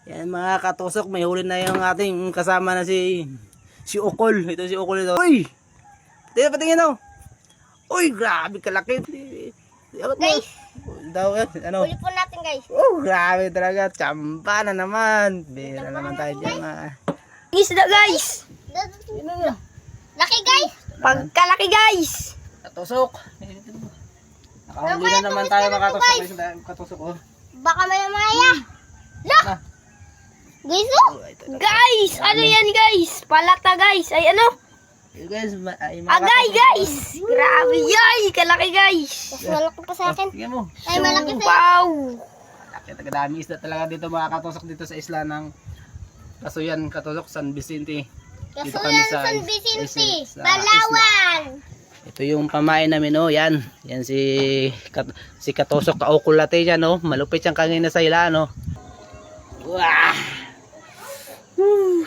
Yan mga katusok, may huli na yung ating kasama na si Ukol. Ito si Ukol ito. Uy! Tingnan patingin oh. Uy, grabe kalaki. Guys, daw ano? huli po natin guys. Oh, grabe talaga. Tsamba na naman. Bira naman tayo dyan mga. Isda guys. Laki guys. Pagkalaki guys. Katusok. Nakahuli na naman tayo mga katusok. Oh. Baka may maya. Na. Guys, oh. Guys, ano yan guys? Palata guys. Ay ano? Guys, Agay guys. Grabe yay. Kalaki guys. Mas malaki pa sa akin. Tingnan mo. Ay, malaki sa'yo. Wow. Dami isda talaga dito mga katusok dito sa isla ng Kasuyan, Katusok, San Vicente. Dito kami Kasuyan, San Vicente, sa Balawan. Ito yung pamain namin, oh, yan. Yan si Katusok, kaukulate yan, oh. Malupit siyang kanina sa ila, no. Wah! Woo!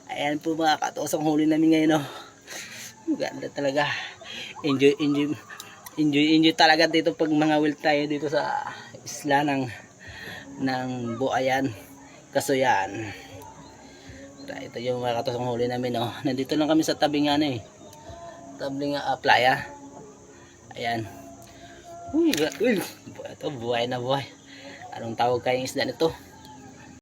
Ayan po mga katusok, huli namin ngayon, oh. Ganda talaga. Enjoy talaga dito pag mga wild tayo dito sa isla ng Buayan, Kasuyan. Ito yung mga katusok huli namin, oh. Nandito lang kami sa tabing ano eh. Tabing playa. Ayan. Uy, ito buhay na buhay. Anong tawag kayong isda nito?